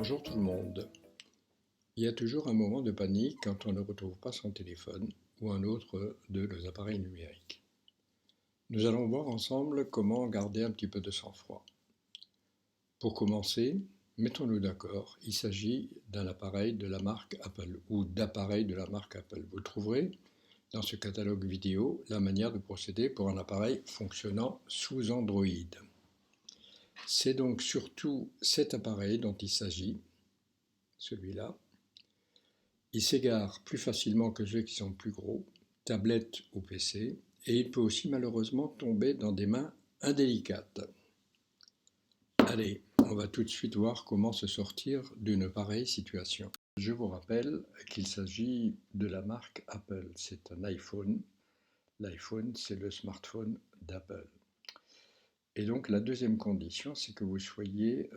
Bonjour tout le monde. Il y a toujours un moment de panique quand on ne retrouve pas son téléphone ou un autre de nos appareils numériques. Nous allons voir ensemble comment garder un petit peu de sang-froid. Pour commencer, mettons-nous d'accord, il s'agit d'un appareil de la marque Apple ou d'appareils de la marque Apple. Vous trouverez dans ce catalogue vidéo la manière de procéder pour un appareil fonctionnant sous Android. C'est donc surtout cet appareil dont il s'agit, celui-là. Il s'égare plus facilement que ceux qui sont plus gros, tablette ou PC, et il peut aussi malheureusement tomber dans des mains indélicates. Allez, on va tout de suite voir comment se sortir d'une pareille situation. Je vous rappelle qu'il s'agit de la marque Apple. C'est un iPhone. L'iPhone, c'est le smartphone d'Apple. Et donc la deuxième condition, c'est que vous soyez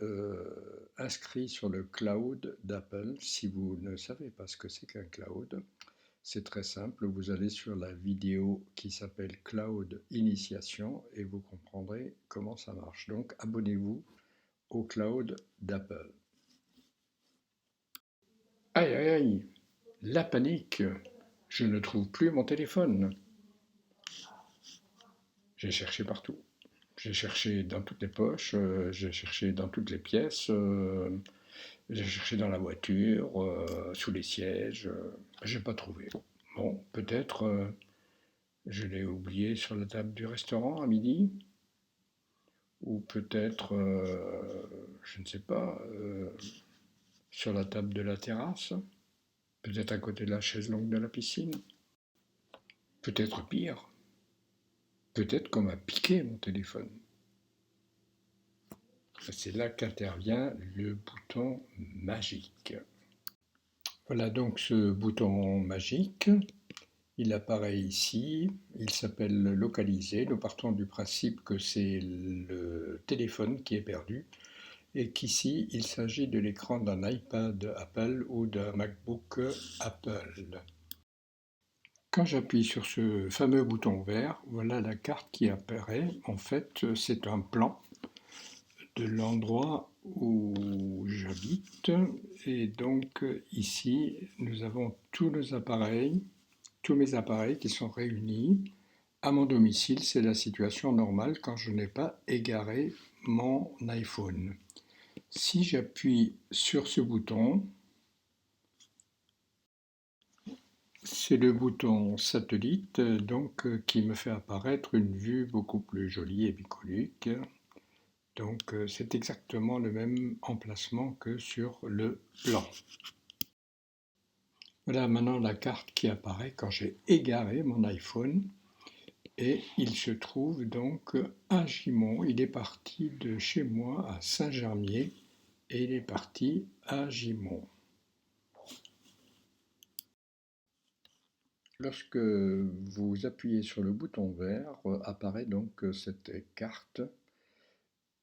inscrit sur le cloud d'Apple. Si vous ne savez pas ce que c'est qu'un cloud, c'est très simple, vous allez sur la vidéo qui s'appelle Cloud Initiation et vous comprendrez comment ça marche. Donc abonnez-vous au cloud d'Apple. Aïe aïe aïe, la panique, je ne trouve plus mon téléphone. J'ai cherché partout. J'ai cherché dans toutes les poches, j'ai cherché dans toutes les pièces, j'ai cherché dans la voiture, sous les sièges, j'ai pas trouvé. Bon, peut-être je l'ai oublié sur la table du restaurant à midi, ou peut-être, je ne sais pas, sur la table de la terrasse, peut-être à côté de la chaise longue de la piscine, peut-être pire, peut-être qu'on m'a piqué mon téléphone. C'est là qu'intervient le bouton magique. Voilà donc ce bouton magique, il apparaît ici, il s'appelle localiser. Nous partons du principe que c'est le téléphone qui est perdu et qu'ici il s'agit de l'écran d'un iPad Apple ou d'un MacBook Apple. Quand j'appuie sur ce fameux bouton vert, voilà la carte qui apparaît. En fait, c'est un plan de l'endroit où j'habite et donc ici nous avons tous nos appareils, tous mes appareils qui sont réunis à mon domicile. C'est la situation normale quand je n'ai pas égaré mon iPhone. Si j'appuie sur ce bouton, c'est le bouton satellite donc qui me fait apparaître une vue beaucoup plus jolie et bucolique. Donc c'est exactement le même emplacement que sur le plan. Voilà maintenant la carte qui apparaît quand j'ai égaré mon iPhone. Et il se trouve donc à Gimont. Il est parti de chez moi à Saint-Germier et il est parti à Gimont. Lorsque vous appuyez sur le bouton vert, apparaît donc cette carte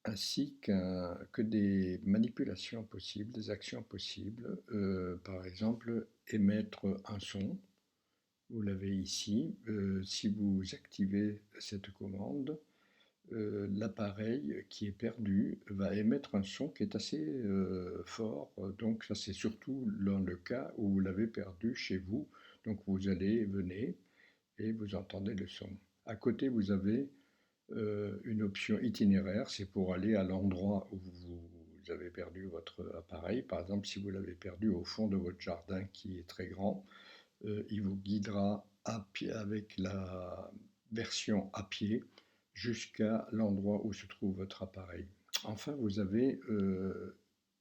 ainsi que des manipulations possibles, des actions possibles. Par exemple, émettre un son. Vous l'avez ici. Si vous activez cette commande, l'appareil qui est perdu va émettre un son qui est assez fort. Donc ça c'est surtout dans le cas où vous l'avez perdu chez vous. Donc vous allez, venez et vous entendez le son. À côté vous avez une option itinéraire, c'est pour aller à l'endroit où vous avez perdu votre appareil. Par exemple, si vous l'avez perdu au fond de votre jardin qui est très grand, il vous guidera à pied, avec la version à pied jusqu'à l'endroit où se trouve votre appareil. Enfin, vous avez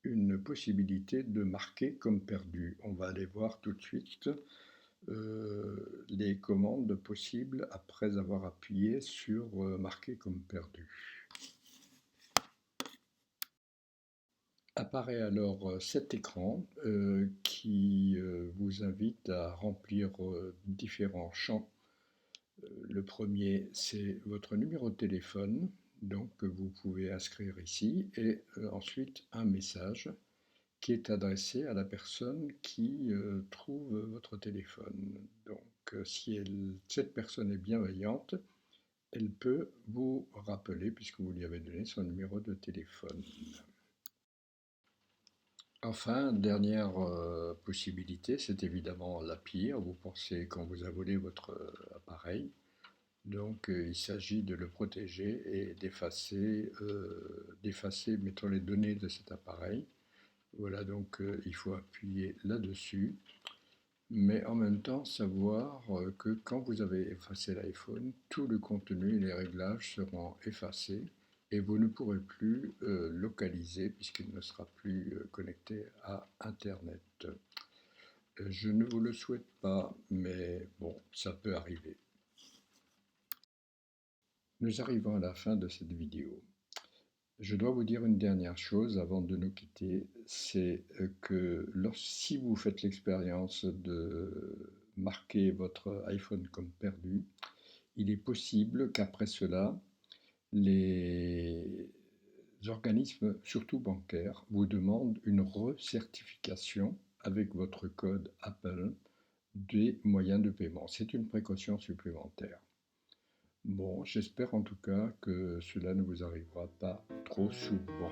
une possibilité de marquer comme perdu. On va aller voir tout de suite les commandes possibles après avoir appuyé sur marquer comme perdu. Apparaît alors cet écran qui vous invite à remplir différents champs. Le premier, c'est votre numéro de téléphone, donc que vous pouvez inscrire ici, et ensuite un message qui est adressé à la personne qui trouve votre téléphone. Donc si cette personne est bienveillante, elle peut vous rappeler puisque vous lui avez donné son numéro de téléphone. Enfin, dernière possibilité, c'est évidemment la pire. Vous pensez quand vous avez volé votre appareil. Donc, il s'agit de le protéger et d'effacer, mettons, les données de cet appareil. Voilà, donc il faut appuyer là-dessus, mais en même temps savoir que quand vous avez effacé l'iPhone, tout le contenu et les réglages seront effacés et vous ne pourrez plus localiser puisqu'il ne sera plus connecté à Internet. Je ne vous le souhaite pas, mais bon, ça peut arriver. Nous arrivons à la fin de cette vidéo. Je dois vous dire une dernière chose avant de nous quitter, c'est que si vous faites l'expérience de marquer votre iPhone comme perdu, il est possible qu'après cela, les organismes, surtout bancaires, vous demandent une recertification avec votre code Apple des moyens de paiement. C'est une précaution supplémentaire. Bon, j'espère en tout cas que cela ne vous arrivera pas trop souvent.